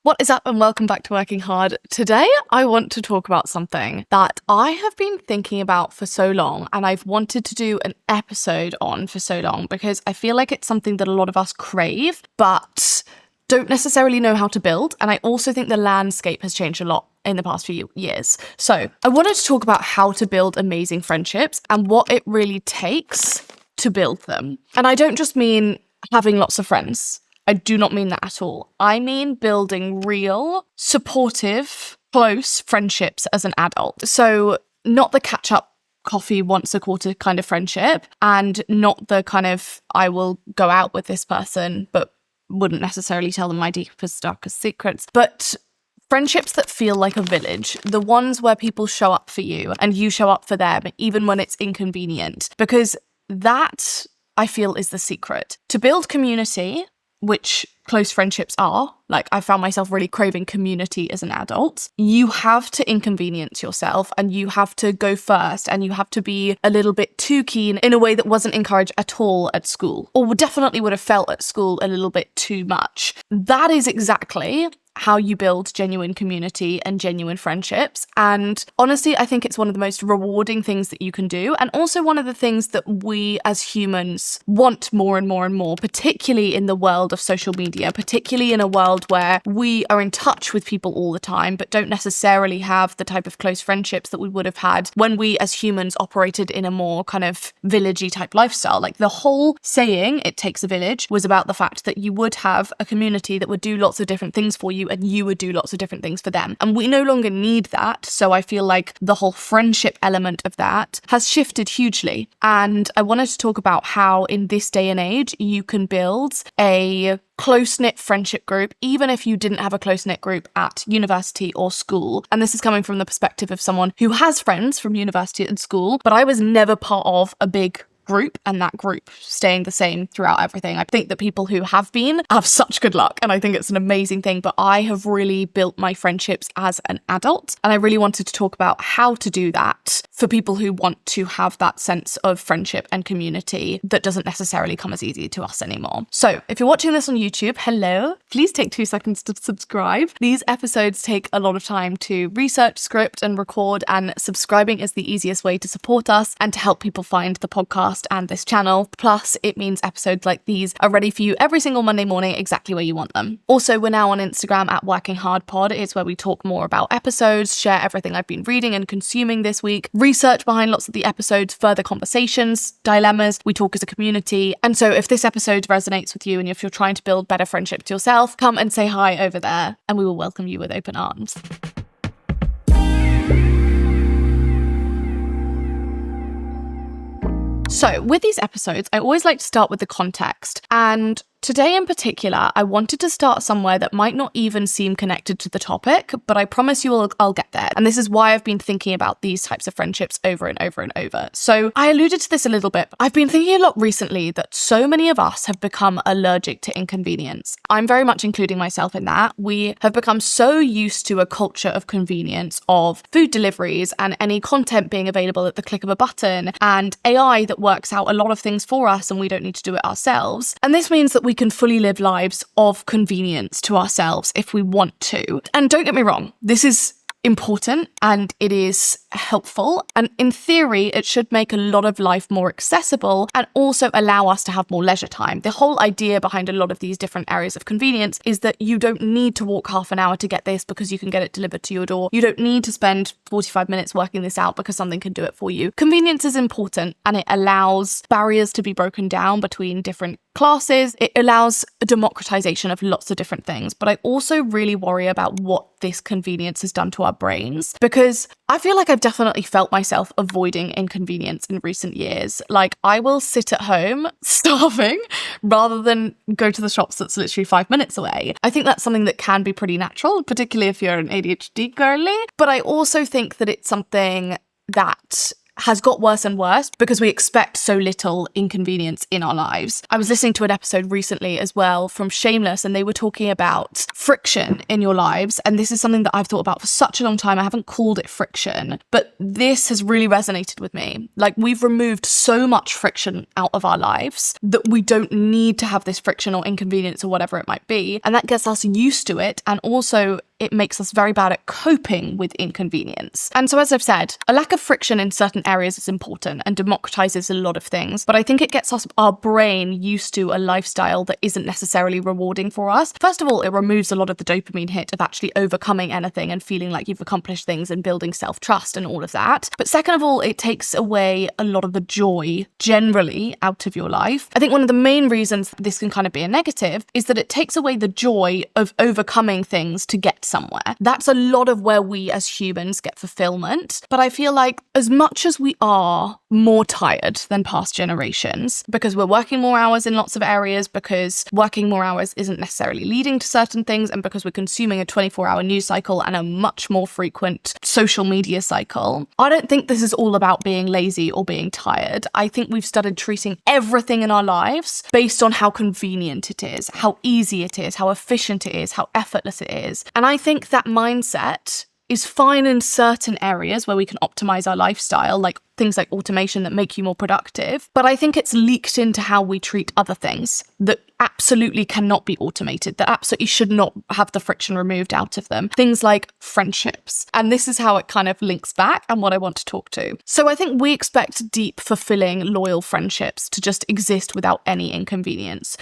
What is up, and welcome back to Working Hard. Today, I want to talk about something that I have been thinking about for so long, and I've wanted to do an episode on for so long because I feel like it's something that a lot of us crave, but don't necessarily know how to build. And I also think the landscape has changed a lot in the past few years. So I wanted to talk about how to build amazing friendships and what it really takes to build them. And I don't just mean having lots of friends. I do not mean that at all. I mean building real, supportive, close friendships as an adult. So not the catch-up coffee once a quarter kind of friendship, and not the kind of, I will go out with this person, but wouldn't necessarily tell them my deepest, darkest secrets. But friendships that feel like a village, the ones where people show up for you and you show up for them, even when it's inconvenient. Because that, I feel, is the secret. To build community, which close friendships are, like I found myself really craving community as an adult, you have to inconvenience yourself and you have to go first and you have to be a little bit too keen in a way that wasn't encouraged at all at school, or definitely would have felt at school a little bit too much. That is exactly how you build genuine community and genuine friendships. And honestly, I think it's one of the most rewarding things that you can do. And also one of the things that we as humans want more and more and more, particularly in the world of social media, particularly in a world where we are in touch with people all the time, but don't necessarily have the type of close friendships that we would have had when we as humans operated in a more kind of villagey type lifestyle. Like the whole saying, it takes a village, was about the fact that you would have a community that would do lots of different things for you and you would do lots of different things for them. And we no longer need that. So I feel like the whole friendship element of that has shifted hugely. And I wanted to talk about how in this day and age, you can build a close-knit friendship group, even if you didn't have a close-knit group at university or school. And this is coming from the perspective of someone who has friends from university and school, but I was never part of a big group and that group staying the same throughout everything. I think that people who have been have such good luck, and I think it's an amazing thing, but I have really built my friendships as an adult, and I really wanted to talk about how to do that for people who want to have that sense of friendship and community that doesn't necessarily come as easy to us anymore. So if you're watching this on YouTube, hello, please take 2 seconds to subscribe. These episodes take a lot of time to research, script and record, and subscribing is the easiest way to support us and to help people find the podcast and this channel. Plus, it means episodes like these are ready for you every single Monday morning, exactly where you want them. Also, we're now on Instagram at Working Hard Pod. It's where we talk more about episodes, share everything I've been reading and consuming this week, research behind lots of the episodes, further conversations, dilemmas. We talk as a community. And so if this episode resonates with you and if you're trying to build better friendships yourself, come and say hi over there and we will welcome you with open arms. So with these episodes, I always like to start with the context. And today in particular, I wanted to start somewhere that might not even seem connected to the topic, but I promise you I'll get there. And this is why I've been thinking about these types of friendships over and over and over. So I alluded to this a little bit, but I've been thinking a lot recently that so many of us have become allergic to inconvenience. I'm very much including myself in that. We have become so used to a culture of convenience, of food deliveries and any content being available at the click of a button, and AI that works out a lot of things for us and we don't need to do it ourselves. And this means that we can fully live lives of convenience to ourselves if we want to. And don't get me wrong, this is important and it is helpful, and in theory it should make a lot of life more accessible and also allow us to have more leisure time. The whole idea behind a lot of these different areas of convenience is that you don't need to walk half an hour to get this because you can get it delivered to your door. You don't need to spend 45 minutes working this out because something can do it for you. Convenience is important and it allows barriers to be broken down between different classes. It allows a democratization of lots of different things, but I also really worry about what this convenience has done to our brains, because I feel like I've definitely felt myself avoiding inconvenience in recent years. Like I will sit at home starving rather than go to the shops that's literally 5 minutes away. I think that's something that can be pretty natural, particularly if you're an ADHD girly, but I also think that it's something that has got worse and worse because we expect so little inconvenience in our lives. I was listening to an episode recently as well from Shameless, and they were talking about friction in your lives. And this is something that I've thought about for such a long time. I haven't called it friction, but this has really resonated with me. Like, we've removed so much friction out of our lives that we don't need to have this friction or inconvenience or whatever it might be. And that gets us used to it. And also it makes us very bad at coping with inconvenience. And so, as I've said, a lack of friction in certain areas is important and democratizes a lot of things. But I think it gets our brain used to a lifestyle that isn't necessarily rewarding for us. First of all, it removes a lot of the dopamine hit of actually overcoming anything and feeling like you've accomplished things and building self-trust and all of that. But second of all, it takes away a lot of the joy generally out of your life. I think one of the main reasons this can kind of be a negative is that it takes away the joy of overcoming things to get somewhere. That's a lot of where we as humans get fulfillment. But I feel like as much as we are more tired than past generations, because we're working more hours in lots of areas, because working more hours isn't necessarily leading to certain things, and because we're consuming a 24-hour news cycle and a much more frequent social media cycle, I don't think this is all about being lazy or being tired. I think we've started treating everything in our lives based on how convenient it is, how easy it is, how efficient it is, how effortless it is. And I think that mindset is fine in certain areas where we can optimize our lifestyle, like things like automation that make you more productive. But I think it's leaked into how we treat other things that absolutely cannot be automated, that absolutely should not have the friction removed out of them. Things like friendships. And this is how it kind of links back and what I want to talk to. So I think we expect deep, fulfilling, loyal friendships to just exist without any inconvenience,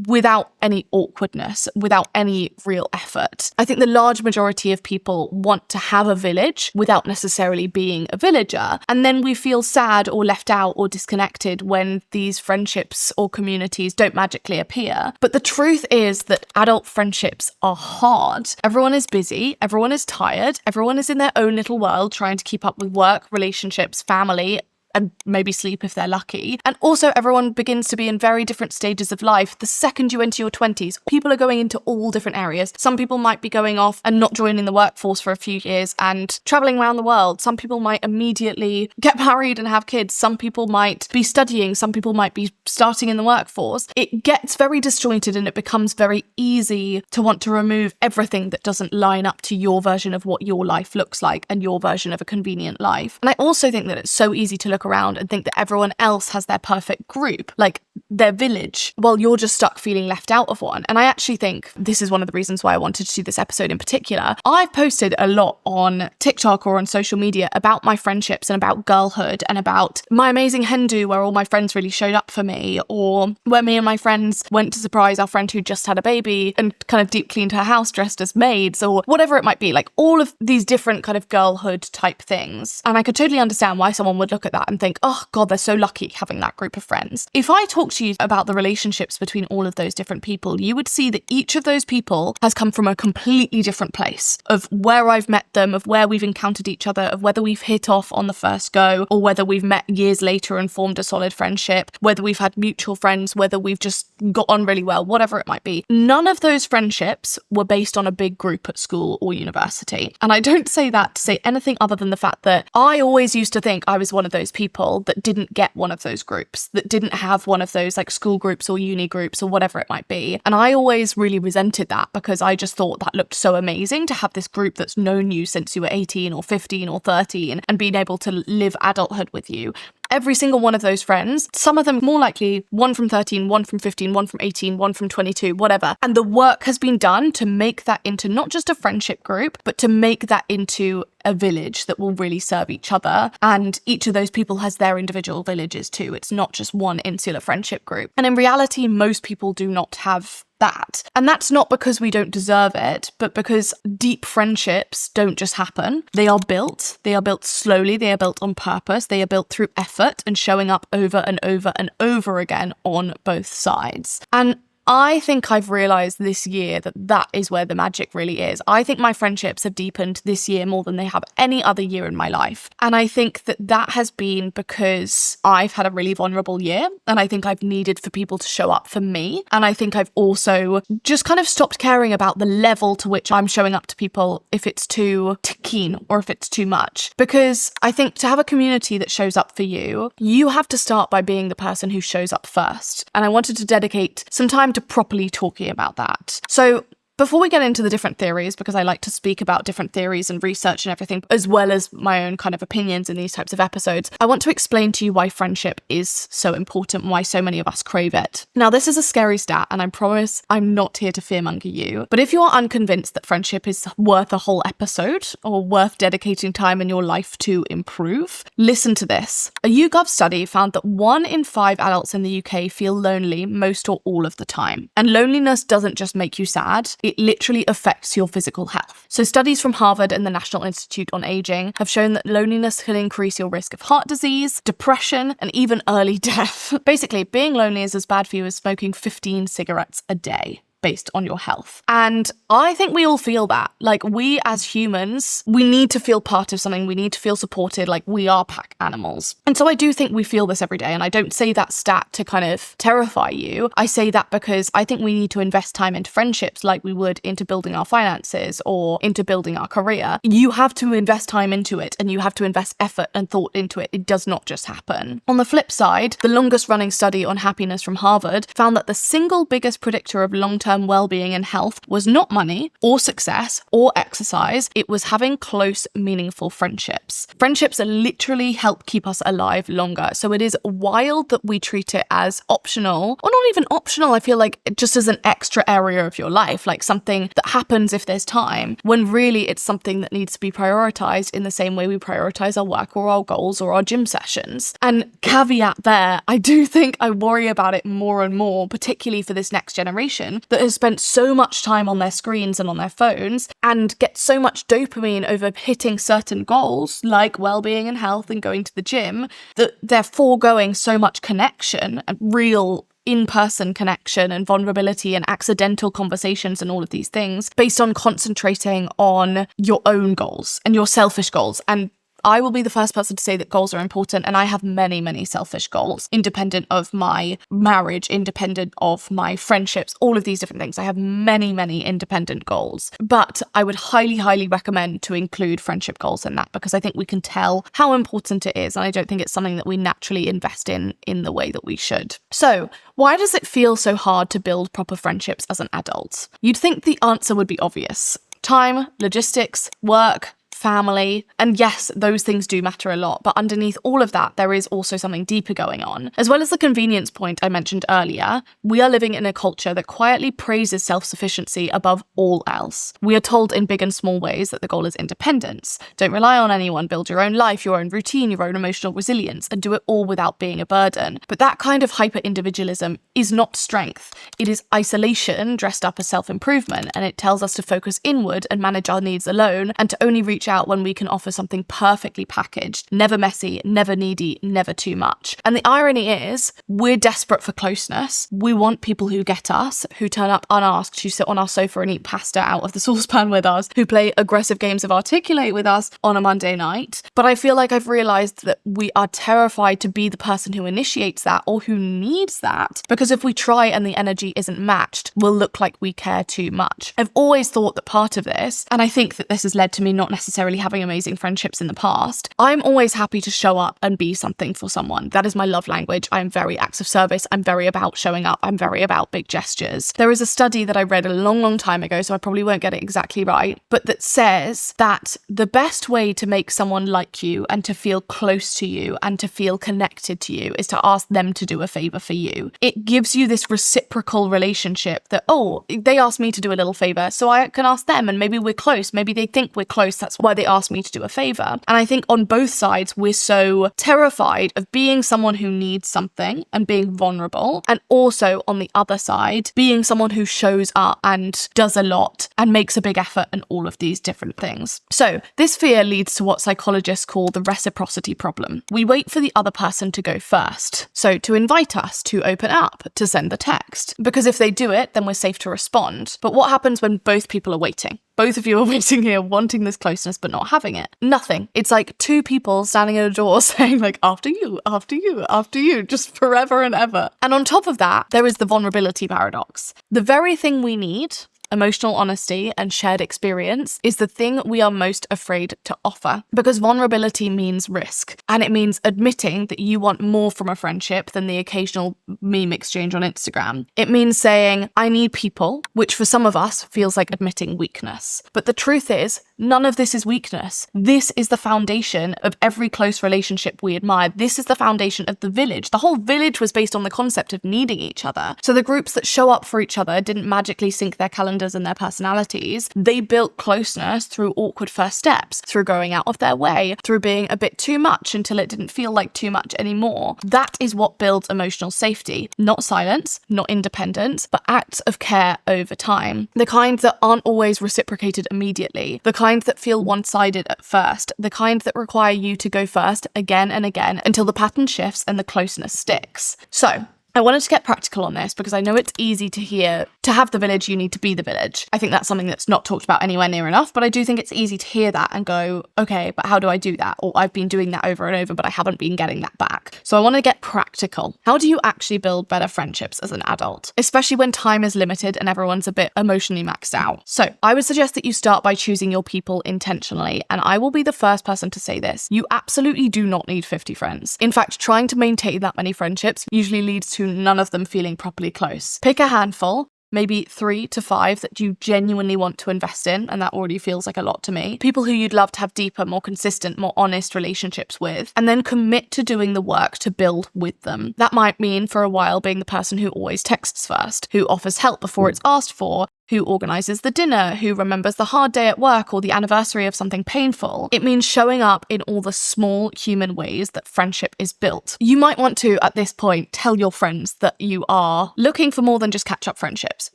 without any awkwardness, without any real effort. I think the large majority of people want to have a village without necessarily being a villager. And then we feel sad or left out or disconnected when these friendships or communities don't magically appear. But the truth is that adult friendships are hard. Everyone is busy, everyone is tired, everyone is in their own little world trying to keep up with work, relationships, family, and maybe sleep if they're lucky. And also everyone begins to be in very different stages of life. The second you enter your 20s, people are going into all different areas. Some people might be going off and not joining the workforce for a few years and traveling around the world. Some people might immediately get married and have kids. Some people might be studying. Some people might be starting in the workforce. It gets very disjointed and it becomes very easy to want to remove everything that doesn't line up to your version of what your life looks like and your version of a convenient life. And I also think that it's so easy to look around and think that everyone else has their perfect group, like their village, while you're just stuck feeling left out of one. And I actually think this is one of the reasons why I wanted to do this episode in particular. I've posted a lot on TikTok or on social media about my friendships and about girlhood and about my amazing hen do where all my friends really showed up for me, or where me and my friends went to surprise our friend who just had a baby and kind of deep cleaned her house dressed as maids, or whatever it might be, like all of these different kind of girlhood type things. And I could totally understand why someone would look at that and think, oh God, they're so lucky having that group of friends. If I talk to you about the relationships between all of those different people, you would see that each of those people has come from a completely different place of where I've met them, of where we've encountered each other, of whether we've hit off on the first go, or whether we've met years later and formed a solid friendship, whether we've had mutual friends, whether we've just got on really well, whatever it might be. None of those friendships were based on a big group at school or university. And I don't say that to say anything other than the fact that I always used to think I was one of those people that didn't get one of those groups, that didn't have one of those like school groups or uni groups or whatever it might be. And I always really resented that because I just thought that looked so amazing to have this group that's known you since you were 18 or 15 or 13 and being able to live adulthood with you. Every single one of those friends, some of them more likely, one from 13, one from 15, one from 18, one from 22, whatever. And the work has been done to make that into not just a friendship group, but to make that into a village that will really serve each other. And each of those people has their individual villages too. It's not just one insular friendship group. And in reality, most people do not have that. And that's not because we don't deserve it, but because deep friendships don't just happen. They are built slowly, they are built on purpose, they are built through effort and showing up over and over and over again on both sides. And I think I've realized this year that that is where the magic really is. I think my friendships have deepened this year more than they have any other year in my life. And I think that that has been because I've had a really vulnerable year, and I think I've needed for people to show up for me. And I think I've also just kind of stopped caring about the level to which I'm showing up to people, if it's too keen or if it's too much. Because I think to have a community that shows up for you, you have to start by being the person who shows up first. And I wanted to dedicate some time to properly talking about that. So before we get into the different theories, because I like to speak about different theories and research and everything, as well as my own kind of opinions in these types of episodes, I want to explain to you why friendship is so important, why so many of us crave it. Now, this is a scary stat, and I promise I'm not here to fearmonger you, but if you are unconvinced that friendship is worth a whole episode or worth dedicating time in your life to improve, listen to this. A YouGov study found that 1 in 5 adults in the UK feel lonely most or all of the time. And loneliness doesn't just make you sad, it literally affects your physical health. So studies from Harvard and the National Institute on Aging have shown that loneliness can increase your risk of heart disease, depression, and even early death. Basically, being lonely is as bad for you as smoking 15 cigarettes a day, based on your health. And I think we all feel that. Like, we as humans, we need to feel part of something. We need to feel supported. Like, we are pack animals. And so I do think we feel this every day. And I don't say that stat to kind of terrify you. I say that because I think we need to invest time into friendships like we would into building our finances or into building our career. You have to invest time into it, and you have to invest effort and thought into it. It does not just happen. On the flip side, the longest running study on happiness from Harvard found that the single biggest predictor of long-term well-being and health was not money or success or exercise. It was having close, meaningful friendships. Friendships literally help keep us alive longer. So it is wild that we treat it as optional, or not even optional. I feel like just as an extra area of your life, like something that happens if there's time, when really it's something that needs to be prioritized in the same way we prioritize our work or our goals or our gym sessions. And caveat there, I do think I worry about it more and more, particularly for this next generation that has spent so much time on their screens and on their phones and get so much dopamine over hitting certain goals like well-being and health and going to the gym, that they're foregoing so much connection and real in-person connection and vulnerability and accidental conversations and all of these things based on concentrating on your own goals and your selfish goals. And I will be the first person to say that goals are important, and I have many, many selfish goals, independent of my marriage, independent of my friendships, all of these different things. I have many, many independent goals, but I would highly, highly recommend to include friendship goals in that, because I think we can tell how important it is, and I don't think it's something that we naturally invest in the way that we should. So, why does it feel so hard to build proper friendships as an adult? You'd think the answer would be obvious. Time, logistics, work, family, and yes, those things do matter a lot, but underneath all of that, there is also something deeper going on. As well as the convenience point I mentioned earlier, we are living in a culture that quietly praises self-sufficiency above all else. We are told in big and small ways that the goal is independence. Don't rely on anyone, build your own life, your own routine, your own emotional resilience, and do it all without being a burden. But that kind of hyper-individualism is not strength. It is isolation dressed up as self-improvement, and it tells us to focus inward and manage our needs alone, and to only reach out when we can offer something perfectly packaged, never messy, never needy, never too much. And the irony is, we're desperate for closeness. We want people who get us, who turn up unasked, who sit on our sofa and eat pasta out of the saucepan with us, who play aggressive games of Articulate with us on a Monday night. But I feel like I've realized that we are terrified to be the person who initiates that or who needs that, because if we try and the energy isn't matched, we'll look like we care too much. I've always thought that part of this, and I think that this has led to me not necessarily having amazing friendships in the past, I'm always happy to show up and be something for someone. That is my love language. I'm very acts of service. I'm very about showing up. I'm very about big gestures. There is a study that I read a long, long time ago, so I probably won't get it exactly right, but that says that the best way to make someone like you and to feel close to you and to feel connected to you is to ask them to do a favor for you. It gives you this reciprocal relationship that, oh, they asked me to do a little favor, so I can ask them, and maybe we're close. Maybe they think we're close. That's why why they asked me to do a favor. And I think on both sides, we're so terrified of being someone who needs something and being vulnerable. And also on the other side, being someone who shows up and does a lot and makes a big effort and all of these different things. So this fear leads to what psychologists call the reciprocity problem. We wait for the other person to go first. So to invite us, to open up, to send the text. Because if they do it, then we're safe to respond. But what happens when both people are waiting? Both of you are waiting here, wanting this closeness, but not having it. Nothing. It's like two people standing at a door saying like, after you, after you, after you, just forever and ever. And on top of that, there is the vulnerability paradox. The very thing we need, emotional honesty and shared experience, is the thing we are most afraid to offer, because vulnerability means risk, and it means admitting that you want more from a friendship than the occasional meme exchange on Instagram. It means saying, I need people, which for some of us feels like admitting weakness. But the truth is, none of this is weakness. This is the foundation of every close relationship we admire. This is the foundation of the village. The whole village was based on the concept of needing each other. So the groups that show up for each other didn't magically sync their calendars and their personalities. They built closeness through awkward first steps, through going out of their way, through being a bit too much until it didn't feel like too much anymore. That is what builds emotional safety. Not silence, not independence, but acts of care over time. The kind that aren't always reciprocated immediately. The kind that feel one-sided at first. The kind that require you to go first again and again until the pattern shifts and the closeness sticks. So, I wanted to get practical on this because I know it's easy to hear, to have the village, you need to be the village. I think that's something that's not talked about anywhere near enough, but I do think it's easy to hear that and go, okay, but how do I do that? Or I've been doing that over and over, but I haven't been getting that back. So I want to get practical. How do you actually build better friendships as an adult, especially when time is limited and everyone's a bit emotionally maxed out? So I would suggest that you start by choosing your people intentionally, and I will be the first person to say this. You absolutely do not need 50 friends. In fact, trying to maintain that many friendships usually leads to none of them feeling properly close. Pick a handful, maybe 3 to 5 that you genuinely want to invest in, and that already feels like a lot to me. People who you'd love to have deeper, more consistent, more honest relationships with, and then commit to doing the work to build with them. That might mean for a while being the person who always texts first, who offers help before it's asked for, who organises the dinner, who remembers the hard day at work or the anniversary of something painful. It means showing up in all the small human ways that friendship is built. You might want to, at this point, tell your friends that you are looking for more than just catch-up friendships.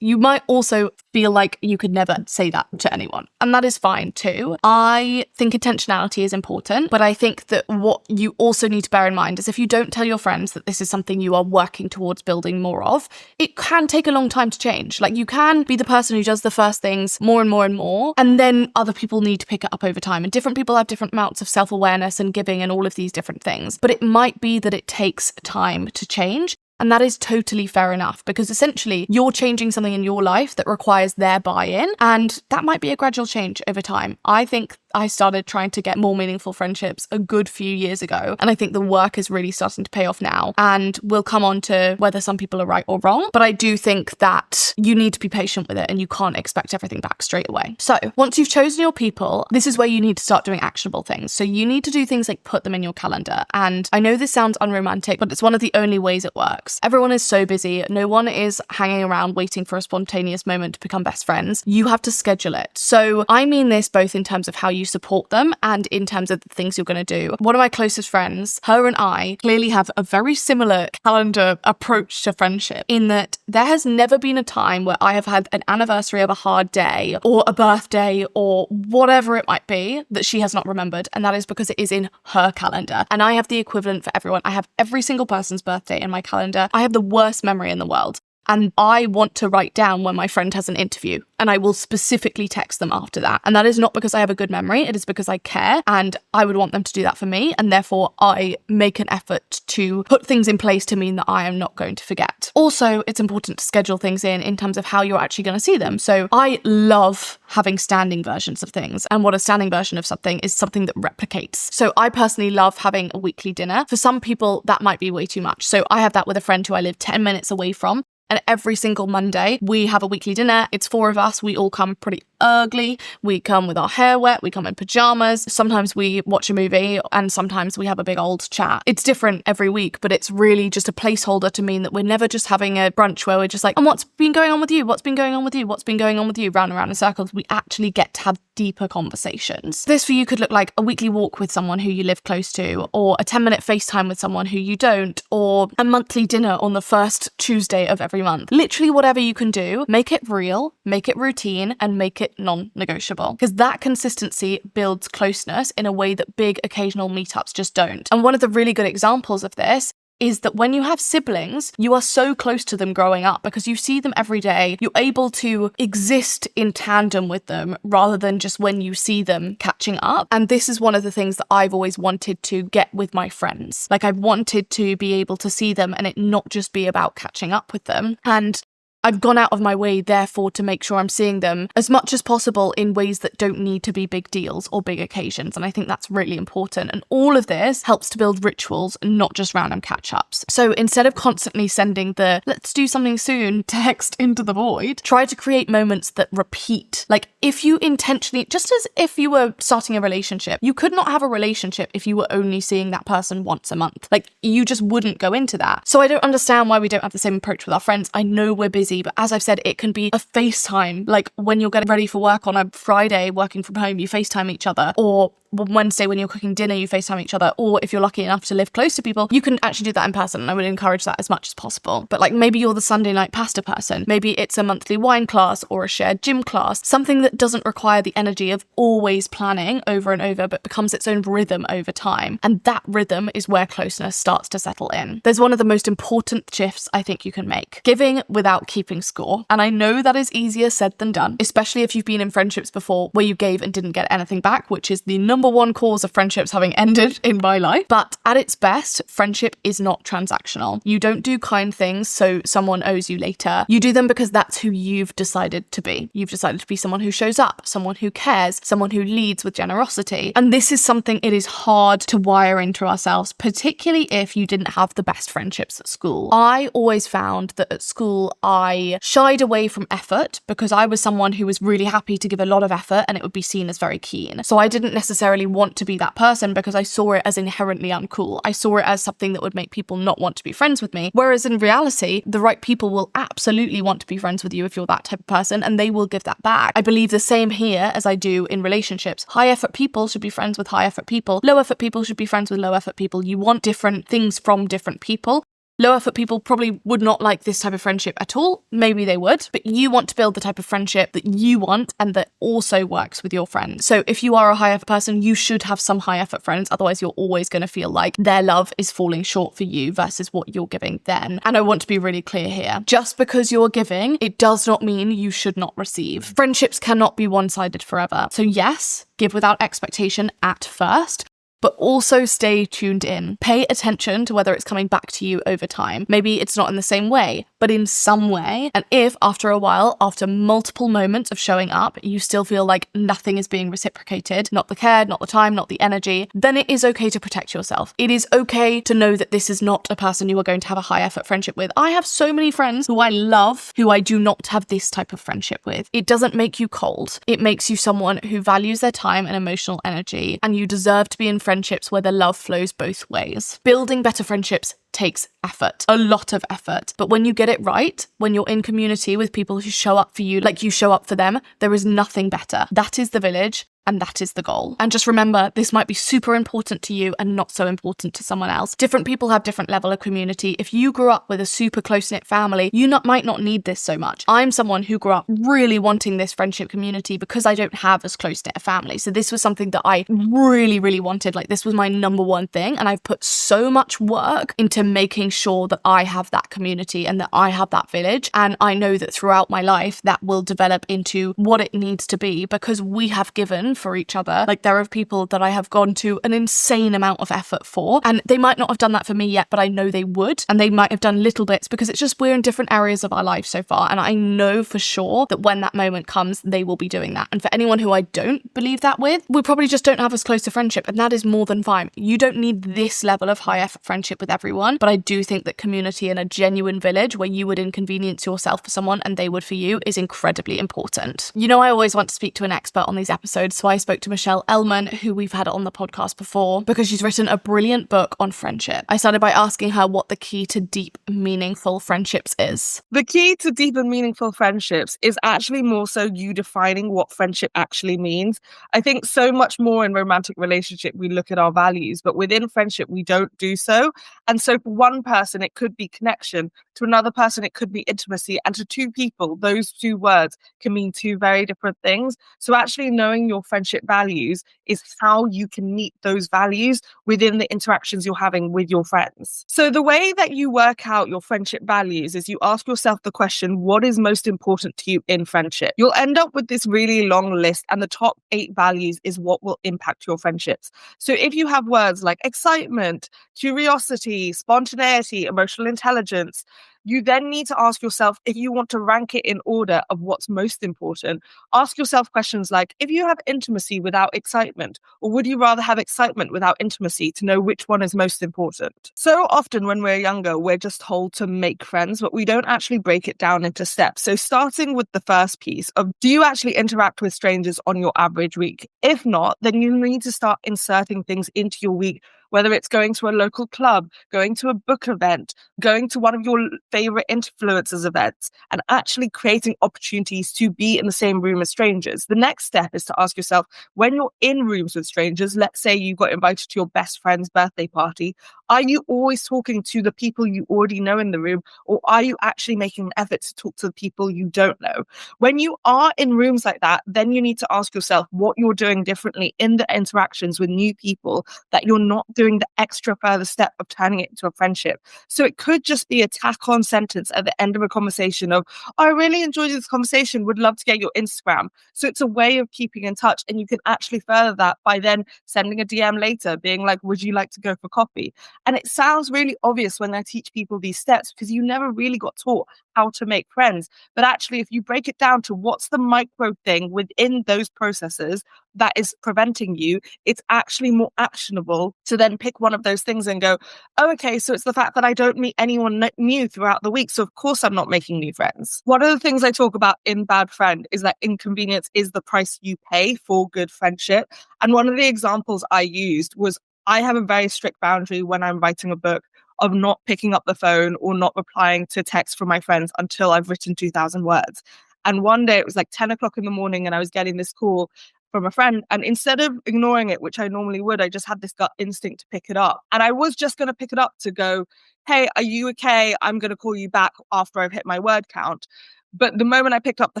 You might also feel like you could never say that to anyone, and that is fine too. I think intentionality is important, but I think that what you also need to bear in mind is if you don't tell your friends that this is something you are working towards building more of, it can take a long time to change. Like, you can be the person who does the first things more and more and more, and then other people need to pick it up over time, and different people have different amounts of self-awareness and giving and all of these different things. But it might be that it takes time to change. And that is totally fair enough, because essentially you're changing something in your life that requires their buy-in, and that might be a gradual change over time. I think I started trying to get more meaningful friendships a good few years ago, and I think the work is really starting to pay off now. And we'll come on to whether some people are right or wrong, but I do think that you need to be patient with it and you can't expect everything back straight away. So once you've chosen your people, this is where you need to start doing actionable things. So you need to do things like put them in your calendar. And I know this sounds unromantic, but it's one of the only ways it works. Everyone is so busy. No one is hanging around waiting for a spontaneous moment to become best friends. You have to schedule it. So I mean this both in terms of how you support them and in terms of the things you're going to do. One of my closest friends, her and I clearly have a very similar calendar approach to friendship, in that there has never been a time where I have had an anniversary of a hard day or a birthday or whatever it might be that she has not remembered. And that is because it is in her calendar. And I have the equivalent for everyone. I have every single person's birthday in my calendar. I have the worst memory in the world. And I want to write down when my friend has an interview, and I will specifically text them after that. And that is not because I have a good memory, it is because I care and I would want them to do that for me. And therefore I make an effort to put things in place to mean that I am not going to forget. Also, it's important to schedule things in terms of how you're actually going to see them. So I love having standing versions of things. And what a standing version of something is something that replicates. So I personally love having a weekly dinner. For some people, that might be way too much. So I have that with a friend who I live 10 minutes away from. And every single Monday, we have a weekly dinner. It's 4 of us. We all come pretty ugly. We come with our hair wet. We come in pajamas. Sometimes we watch a movie and sometimes we have a big old chat. It's different every week, but it's really just a placeholder to mean that we're never just having a brunch where we're just like, and what's been going on with you? What's been going on with you? What's been going on with you? Round and round in circles. We actually get to have deeper conversations. This for you could look like a weekly walk with someone who you live close to, or a 10-minute FaceTime with someone who you don't, or a monthly dinner on the first Tuesday of every month. Literally whatever you can do, make it real, make it routine, and make it non-negotiable. Because that consistency builds closeness in a way that big occasional meetups just don't. And one of the really good examples of this is that when you have siblings, you are so close to them growing up because you see them every day. You're able to exist in tandem with them rather than just when you see them catching up. And this is one of the things that I've always wanted to get with my friends. Like, I've wanted to be able to see them and it not just be about catching up with them. And I've gone out of my way, therefore, to make sure I'm seeing them as much as possible in ways that don't need to be big deals or big occasions. And I think that's really important. And all of this helps to build rituals, not just random catch-ups. So instead of constantly sending the "let's do something soon" text into the void, try to create moments that repeat. Like, if you intentionally, just as if you were starting a relationship, you could not have a relationship if you were only seeing that person once a month. Like, you just wouldn't go into that. So I don't understand why we don't have the same approach with our friends. I know we're busy, but as I've said, it can be a FaceTime. Like, when you're getting ready for work on a Friday, working from home, you FaceTime each other. Or Wednesday when you're cooking dinner, you FaceTime each other. Or if you're lucky enough to live close to people, you can actually do that in person. And I would encourage that as much as possible. But like, maybe you're the Sunday night pasta person. Maybe it's a monthly wine class or a shared gym class. Something that doesn't require the energy of always planning over and over, but becomes its own rhythm over time. And that rhythm is where closeness starts to settle in. There's one of the most important shifts I think you can make: giving without keeping score. And I know that is easier said than done, especially if you've been in friendships before where you gave and didn't get anything back, which is the number one cause of friendships having ended in my life. But at its best, friendship is not transactional. You don't do kind things so someone owes you later. You do them because that's who you've decided to be. You've decided to be someone who shows up, someone who cares, someone who leads with generosity. And this is something it is hard to wire into ourselves, particularly if you didn't have the best friendships at school. I always found that at school I shied away from effort because I was someone who was really happy to give a lot of effort and it would be seen as very keen. So I didn't necessarily want to be that person because I saw it as inherently uncool. I saw it as something that would make people not want to be friends with me. Whereas in reality, the right people will absolutely want to be friends with you if you're that type of person, and they will give that back. I believe the same here as I do in relationships. High effort people should be friends with high effort people. Low effort people should be friends with low effort people. You want different things from different people. Low effort people probably would not like this type of friendship at all. Maybe they would, but you want to build the type of friendship that you want and that also works with your friends. So if you are a high effort person, you should have some high effort friends. Otherwise, you're always going to feel like their love is falling short for you versus what you're giving them. And I want to be really clear here. Just because you're giving, it does not mean you should not receive. Friendships cannot be one-sided forever. So yes, give without expectation at first, but also stay tuned in. Pay attention to whether it's coming back to you over time. Maybe it's not in the same way, but in some way. And if after a while, after multiple moments of showing up, you still feel like nothing is being reciprocated, not the care, not the time, not the energy, then it is okay to protect yourself. It is okay to know that this is not a person you are going to have a high effort friendship with. I have so many friends who I love, who I do not have this type of friendship with. It doesn't make you cold. It makes you someone who values their time and emotional energy, and you deserve to be in friendships where the love flows both ways. Building better friendships takes effort, a lot of effort. But when you get it right, when you're in community with people who show up for you like you show up for them, there is nothing better. That is the village. And that is the goal. And just remember, this might be super important to you and not so important to someone else. Different people have different level of community. If you grew up with a super close-knit family, you might not need this so much. I'm someone who grew up really wanting this friendship community because I don't have as close-knit a family. So this was something that I really, really wanted. Like, this was my number one thing. And I've put so much work into making sure that I have that community and that I have that village. And I know that throughout my life, that will develop into what it needs to be because we have given for each other. Like, there are people that I have gone to an insane amount of effort for, and they might not have done that for me yet, but I know they would, and they might have done little bits because it's just we're in different areas of our life so far, and I know for sure that when that moment comes, they will be doing that. And for anyone who I don't believe that with, we probably just don't have as close a friendship, and that is more than fine. You don't need this level of high effort friendship with everyone, but I do think that community in a genuine village where you would inconvenience yourself for someone and they would for you is incredibly important. You know, I always want to speak to an expert on these episodes, so I spoke to Michelle Elman, who we've had on the podcast before, because she's written a brilliant book on friendship. I started by asking her what the key to deep, meaningful friendships is. The key to deep and meaningful friendships is actually more so you defining what friendship actually means. I think so much more in romantic relationship, we look at our values, but within friendship, we don't do so. And so for one person, it could be connection. To another person, it could be intimacy. And to two people, those two words can mean two very different things. So actually knowing your friendship values is how you can meet those values within the interactions you're having with your friends. So the way that you work out your friendship values is you ask yourself the question, what is most important to you in friendship? You'll end up with this really long list, and the top 8 values is what will impact your friendships. So if you have words like excitement, curiosity, spontaneity, emotional intelligence, you then need to ask yourself, if you want to rank it in order of what's most important, ask yourself questions like, if you have intimacy without excitement, or would you rather have excitement without intimacy, to know which one is most important? So often when we're younger, we're just told to make friends, but we don't actually break it down into steps. So starting with the first piece of, do you actually interact with strangers on your average week? If not, then you need to start inserting things into your week, whether it's going to a local club, going to a book event, going to one of your favorite influencers events, and actually creating opportunities to be in the same room as strangers. The next step is to ask yourself, when you're in rooms with strangers, let's say you got invited to your best friend's birthday party, are you always talking to the people you already know in the room, or are you actually making an effort to talk to the people you don't know? When you are in rooms like that, then you need to ask yourself what you're doing differently in the interactions with new people, that you're not doing the extra further step of turning it into a friendship. So it could just be a tack-on sentence at the end of a conversation of, I really enjoyed this conversation, would love to get your Instagram. So it's a way of keeping in touch, and you can actually further that by then sending a DM later, being like, would you like to go for coffee? And it sounds really obvious when I teach people these steps, because you never really got taught how to make friends. But actually, if you break it down to what's the micro thing within those processes that is preventing you, it's actually more actionable to then pick one of those things and go, oh, okay, so it's the fact that I don't meet anyone new throughout the week, so of course I'm not making new friends. One of the things I talk about in Bad Friend is that inconvenience is the price you pay for good friendship. And one of the examples I used was, I have a very strict boundary when I'm writing a book of not picking up the phone or not replying to texts from my friends until I've written 2,000 words. And one day it was like 10 o'clock in the morning and I was getting this call from a friend. And instead of ignoring it, which I normally would, I just had this gut instinct to pick it up. And I was just going to pick it up to go, hey, are you okay? I'm going to call you back after I've hit my word count. But the moment I picked up the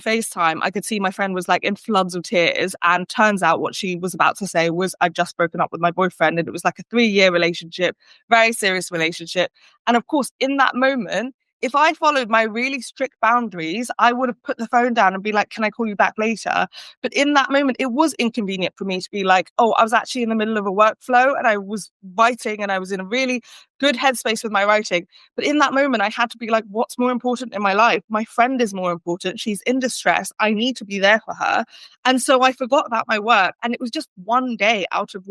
FaceTime, I could see my friend was like in floods of tears. And turns out what she was about to say was, I'd just broken up with my boyfriend. And it was like a 3-year relationship, very serious relationship. And of course, in that moment, if I followed my really strict boundaries, I would have put the phone down and be like, can I call you back later? But in that moment, it was inconvenient for me to be like, oh, I was actually in the middle of a workflow and I was writing and I was in a really good headspace with my writing. But in that moment, I had to be like, what's more important in my life? My friend is more important. She's in distress. I need to be there for her. And so I forgot about my work. And it was just one day out of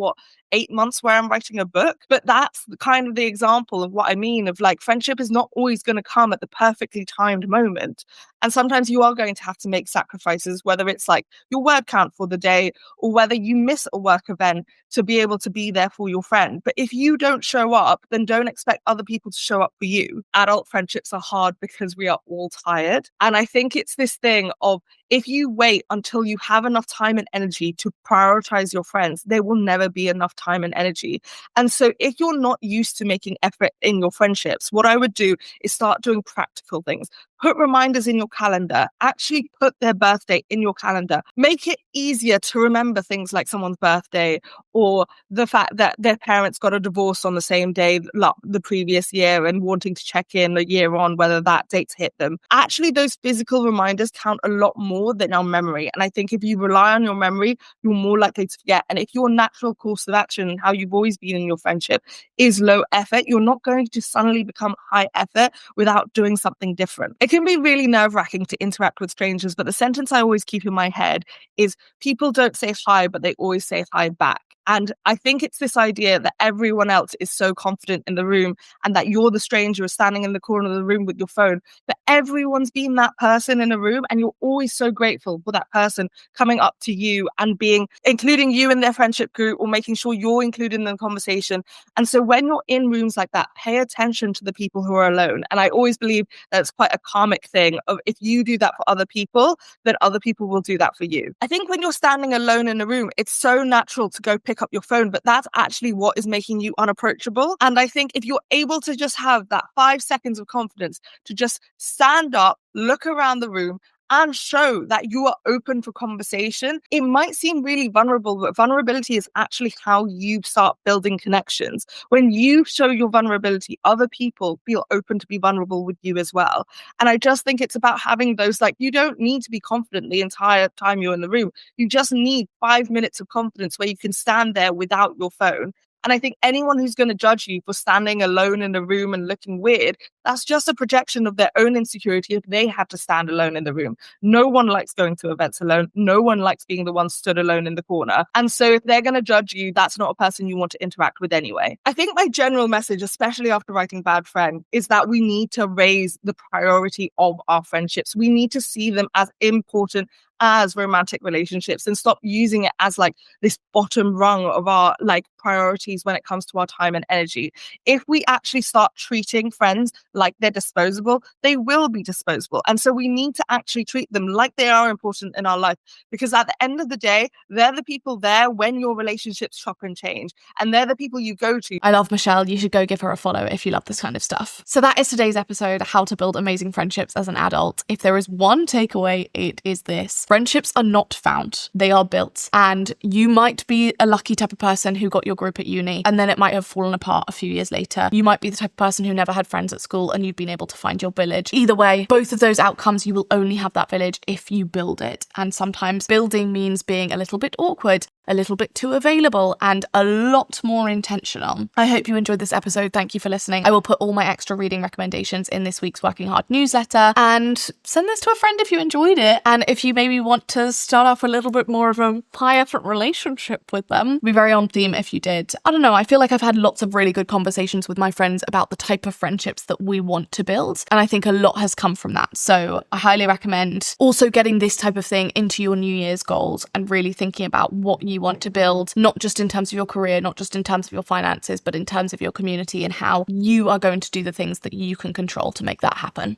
8 months where I'm writing a book. But that's kind of the example of what I mean of like, friendship is not always going to come at the perfectly timed moment. And sometimes you are going to have to make sacrifices, whether it's like your word count for the day or whether you miss a work event to be able to be there for your friend. But if you don't show up, then don't expect other people to show up for you. Adult friendships are hard because we are all tired. And I think it's this thing of, if you wait until you have enough time and energy to prioritize your friends, there will never be enough time and energy. And so if you're not used to making effort in your friendships, what I would do is start doing practical things. Put reminders in your calendar. Actually put their birthday in your calendar. Make it easier to remember things like someone's birthday or the fact that their parents got a divorce on the same day the previous year and wanting to check in a year on whether that date's hit them. Actually, those physical reminders count a lot more than our memory. And I think if you rely on your memory, you're more likely to forget. And if your natural course of action, how you've always been in your friendship, is low effort, you're not going to suddenly become high effort without doing something different. It can be really nerve-wracking to interact with strangers, but the sentence I always keep in my head is people don't say hi, but they always say hi back. And I think it's this idea that everyone else is so confident in the room and that you're the stranger standing in the corner of the room with your phone. But everyone's been that person in a room and you're always so grateful for that person coming up to you and including you in their friendship group or making sure you're included in the conversation. And so when you're in rooms like that, pay attention to the people who are alone. And I always believe that it's quite a karmic thing of if you do that for other people, then other people will do that for you. I think when you're standing alone in a room, it's so natural to go pick up your phone, but that's actually what is making you unapproachable. And I think if you're able to just have that 5 seconds of confidence to just stand up, look around the room, and show that you are open for conversation, it might seem really vulnerable, but vulnerability is actually how you start building connections. When you show your vulnerability, other people feel open to be vulnerable with you as well. And I just think it's about having those, you don't need to be confident the entire time you're in the room. You just need 5 minutes of confidence where you can stand there without your phone. And I think anyone who's going to judge you for standing alone in the room and looking weird, that's just a projection of their own insecurity if they had to stand alone in the room. No one likes going to events alone. No one likes being the one stood alone in the corner. And so if they're going to judge you, that's not a person you want to interact with anyway. I think my general message, especially after writing Bad Friend, is that we need to raise the priority of our friendships. We need to see them as important as romantic relationships and stop using it as this bottom rung of our priorities when it comes to our time and energy. If we actually start treating friends like they're disposable, they will be disposable. And so we need to actually treat them like they are important in our life, because at the end of the day, they're the people there when your relationships chop and change. And they're the people you go to. I love Michelle. You should go give her a follow if you love this kind of stuff. So that is today's episode, how to build amazing friendships as an adult. If there is one takeaway, it is this. Friendships are not found, they are built. And you might be a lucky type of person who got your group at uni and then it might have fallen apart a few years later. You might be the type of person who never had friends at school and you've been able to find your village. Either way, both of those outcomes, you will only have that village if you build it. And sometimes building means being a little bit awkward, a little bit too available, and a lot more intentional. I hope you enjoyed this episode. Thank you for listening. I will put all my extra reading recommendations in this week's Working Hard newsletter, and send this to a friend if you enjoyed it. And if you maybe want to start off a little bit more of a high effort relationship with them, be very on theme if you did. I don't know, I feel like I've had lots of really good conversations with my friends about the type of friendships that we want to build, and I think a lot has come from that. So I highly recommend also getting this type of thing into your New Year's goals and really thinking about what you want to build, not just in terms of your career, not just in terms of your finances, but in terms of your community and how you are going to do the things that you can control to make that happen.